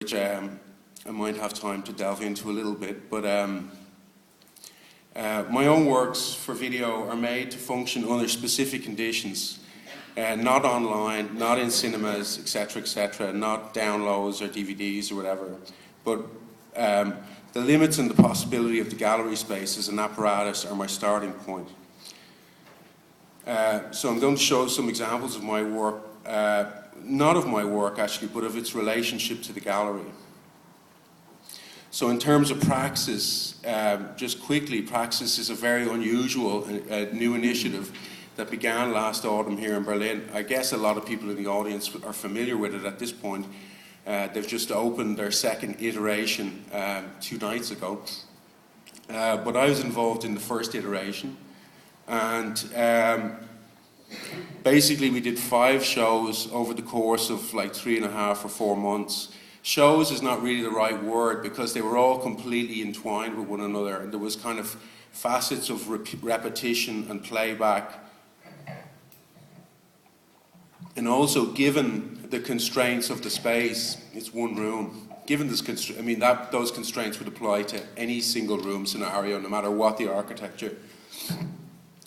which I might have time to delve into a little bit, but my own works for video are made to function under specific conditions, not online, not in cinemas, etc., not downloads or DVDs or whatever, but the limits and the possibility of the gallery space as an apparatus are my starting point. So I'm going to show some examples of my work, not of my work actually, but of its relationship to the gallery. So in terms of Praxis, just quickly, Praxis is a very unusual new initiative that began last autumn here in Berlin. I guess a lot of people in the audience are familiar with it at this point. They've just opened their second iteration 2 nights ago. But I was involved in the first iteration. And basically we did 5 shows over the course of like 3.5 or 4 months. Shows is not really the right word because they were all completely entwined with one another, and there was kind of facets of repetition and playback. And also, given the constraints of the space, it's one room. Given this those constraints would apply to any single room scenario, no matter what the architecture.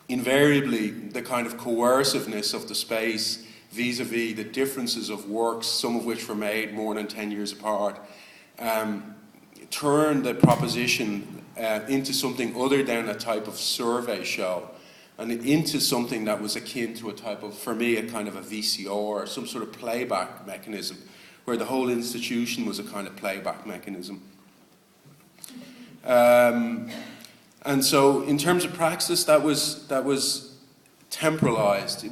Invariably, the kind of coerciveness of the space vis-a-vis the differences of works, some of which were made more than 10 years apart, turned the proposition into something other than a type of survey show, and into something that was akin to a type of, for me, a kind of a VCR, or some sort of playback mechanism, where the whole institution was a kind of playback mechanism. And so, in terms of Praxis, that was temporalized.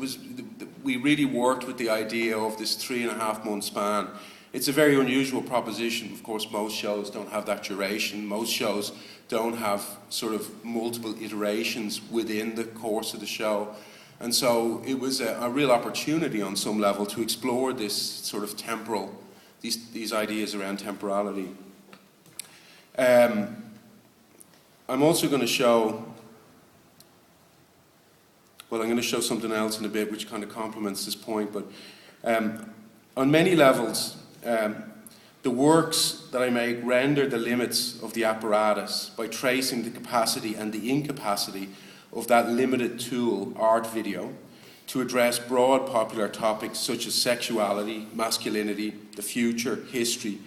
We really worked with the idea of this 3.5-month span. It's a very unusual proposition. Of course, most shows don't have that duration. Most shows don't have sort of multiple iterations within the course of the show. And so it was a real opportunity on some level to explore this sort of temporal, these ideas around temporality. I'm also going to show, well, I'm going to show something else in a bit which kind of complements this point, but on many levels, the works that I make render the limits of the apparatus by tracing the capacity and the incapacity of that limited tool, art video, to address broad popular topics such as sexuality, masculinity, the future, history,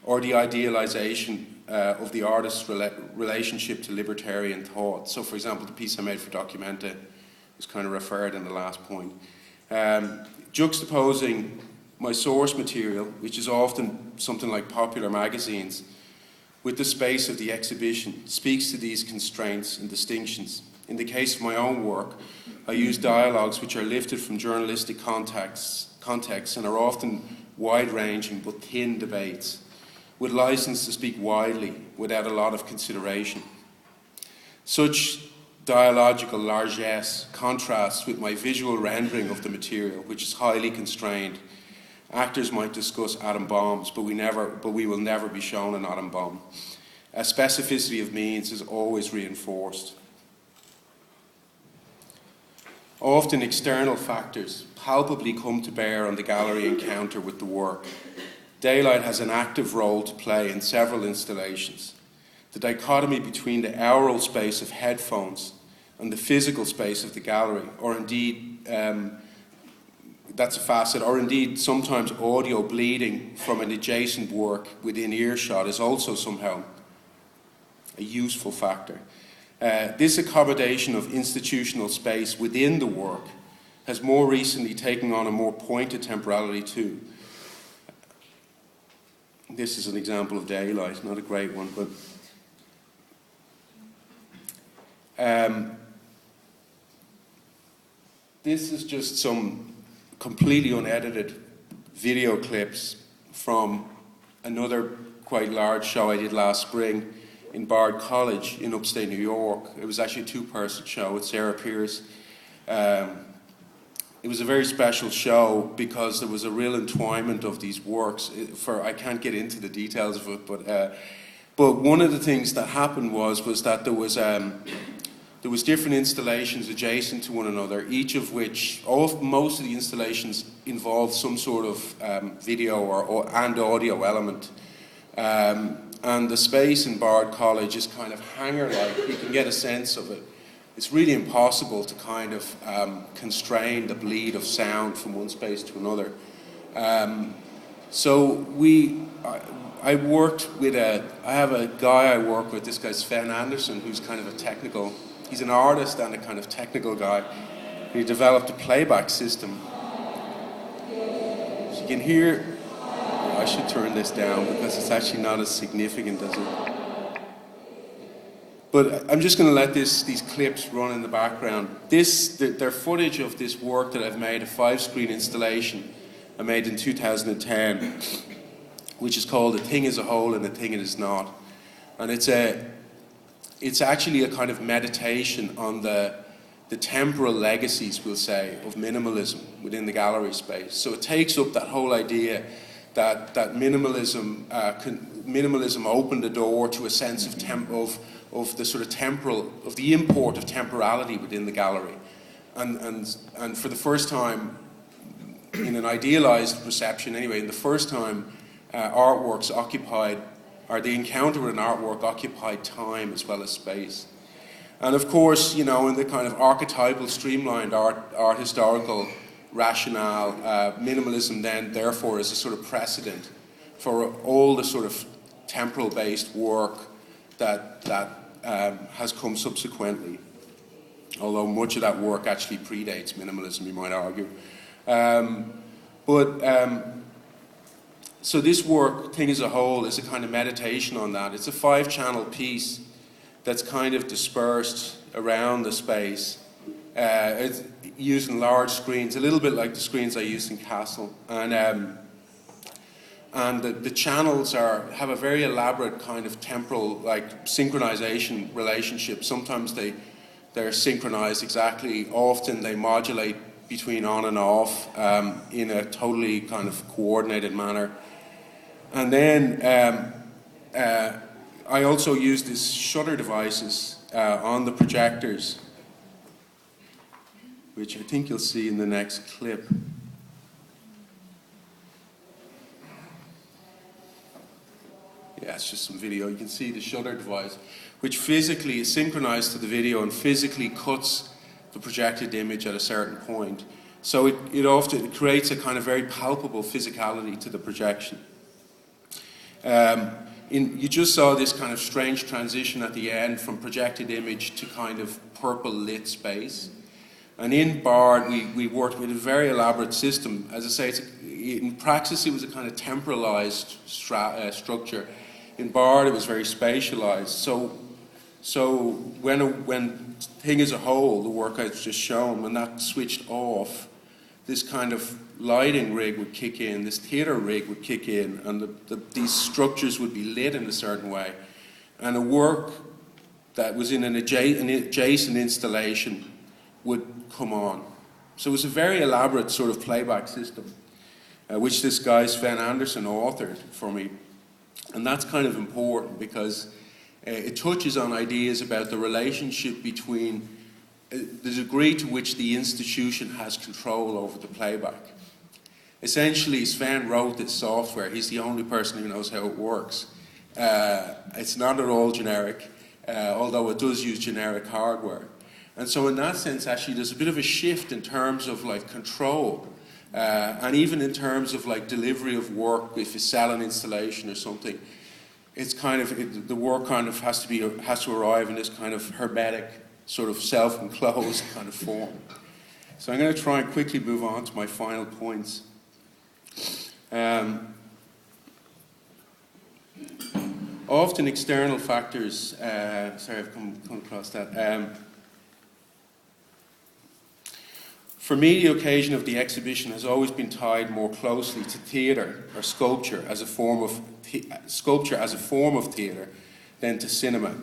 or the idealization of the artist's relationship to libertarian thought. So, for example, the piece I made for Documenta was kind of referred in the last point. Juxtaposing my source material, which is often something like popular magazines, with the space of the exhibition, speaks to these constraints and distinctions. In the case of my own work, I use dialogues which are lifted from journalistic contexts and are often wide-ranging but thin debates, with license to speak widely without a lot of consideration. Such dialogical largesse contrasts with my visual rendering of the material, which is highly constrained. Actors might discuss atom bombs, but we will never be shown an atom bomb. A specificity of means is always reinforced. Often external factors palpably come to bear on the gallery encounter with the work. Daylight has an active role to play in several installations. The dichotomy between the aural space of headphones and the physical space of the gallery, or indeed, that's a facet, or indeed sometimes audio bleeding from an adjacent work within earshot is also somehow a useful factor. This accommodation of institutional space within the work has more recently taken on a more pointed temporality too. This is an example of Daylight, not a great one, but this is just some completely unedited video clips from another quite large show I did last spring in Bard College in upstate New York. It was actually a 2-person show with Sarah Pierce. It was a very special show because there was a real entwinement of these works. I can't get into the details of it, but one of the things that happened was that there was different installations adjacent to one another, each of which, most of the installations involved some sort of video and audio element. And the space in Bard College is kind of hangar-like. You can get a sense of it. It's really impossible to kind of constrain the bleed of sound from one space to another. So I worked with I have a guy I work with, this guy Sven Anderson, who's kind of a technical, he's an artist and a kind of technical guy. He developed a playback system. As you can hear, I should turn this down because it's actually not as significant as it. But I'm just going to let these clips run in the background. They're footage of this work that I've made, a 5-screen installation I made in 2010, which is called "A Thing Is a Whole and a Thing It Is Not," and it's actually a kind of meditation on the temporal legacies, we'll say, of minimalism within the gallery space. So it takes up that whole idea that minimalism opened the door to a sense of the sort of temporal, of the import of temporality within the gallery, and for the first time, in an idealized perception anyway, in the first time, artworks occupied, or the encounter with an artwork occupied time as well as space. And of course, you know, in the kind of archetypal, streamlined art historical rationale, minimalism then therefore is a sort of precedent for all the sort of temporal-based work that has come subsequently, although much of that work actually predates minimalism, you might argue. So this work, Thing As a Whole, is a kind of meditation on that. It's a 5-channel piece that's kind of dispersed around the space. It's using large screens, a little bit like the screens I used in Castle. And the channels have a very elaborate kind of temporal, like, synchronization relationship. Sometimes they're synchronized exactly. Often they modulate between on and off in a totally kind of coordinated manner. And then I also use these shutter devices on the projectors, which I think you'll see in the next clip. Yeah, it's just some video. You can see the shutter device, which physically is synchronized to the video and physically cuts the projected image at a certain point. So it often creates a kind of very palpable physicality to the projection. You just saw this kind of strange transition at the end from projected image to kind of purple lit space. And in Bard, we worked with a very elaborate system. As I say, in praxis, it was a kind of temporalized structure. In Bard, it was very spatialized. So when Thing As a Whole, the work I've just shown, when that switched off, this kind of lighting rig would kick in, this theater rig would kick in, and these structures would be lit in a certain way. And a work that was in an adjacent installation would come on. So it was a very elaborate sort of playback system, which this guy Sven Anderson authored for me. And that's kind of important because it touches on ideas about the relationship between the degree to which the institution has control over the playback. Essentially, Sven wrote this software. He's the only person who knows how it works. It's not at all generic, although it does use generic hardware. And so in that sense, actually, there's a bit of a shift in terms of like control, and even in terms of like delivery of work. If you sell an installation or something, it's kind of, the work kind of has to arrive in this kind of hermetic, sort of self-enclosed kind of form. So I'm going to try and quickly move on to my final points. Often external factors, sorry, I've come across that. For me, the occasion of the exhibition has always been tied more closely to theatre or sculpture as a form of theatre than to cinema.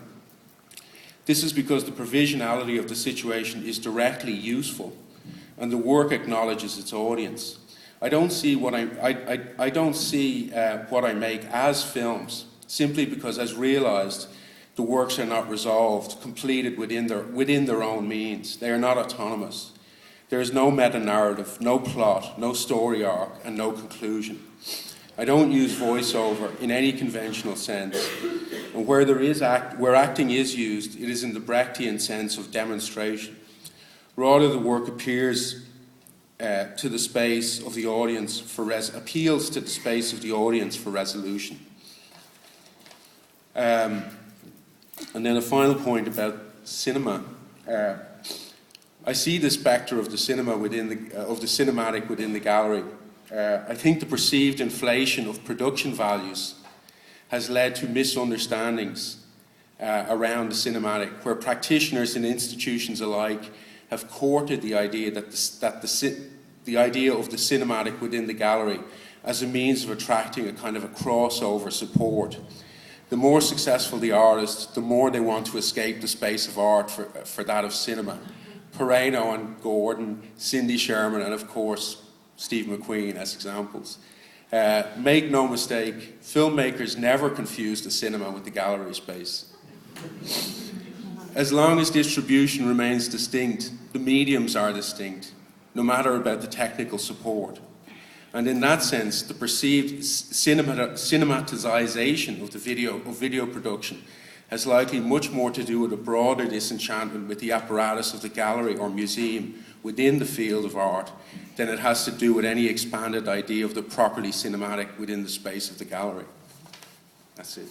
This is because the provisionality of the situation is directly useful, and the work acknowledges its audience. I don't see what I make as films, simply because, as realised, the works are not resolved, completed within their own means. They are not autonomous. There is no meta-narrative, no plot, no story arc, and no conclusion. I don't use voiceover in any conventional sense. And where where acting is used, it is in the Brechtian sense of demonstration. Rather, the work appeals to the space of the audience for resolution. And then a final point about cinema. I see the spectre of the cinematic within the gallery. I think the perceived inflation of production values has led to misunderstandings around the cinematic, where practitioners and institutions alike have courted the idea that the idea of the cinematic within the gallery as a means of attracting a kind of a crossover support. The more successful the artist, the more they want to escape the space of art for that of cinema. Pereno and Gordon, Cindy Sherman, and of course, Steve McQueen as examples. Make no mistake, filmmakers never confuse the cinema with the gallery space. As long as distribution remains distinct, the mediums are distinct, no matter about the technical support. And in that sense, the perceived cinematization of video production has likely much more to do with a broader disenchantment with the apparatus of the gallery or museum within the field of art than it has to do with any expanded idea of the properly cinematic within the space of the gallery. That's it.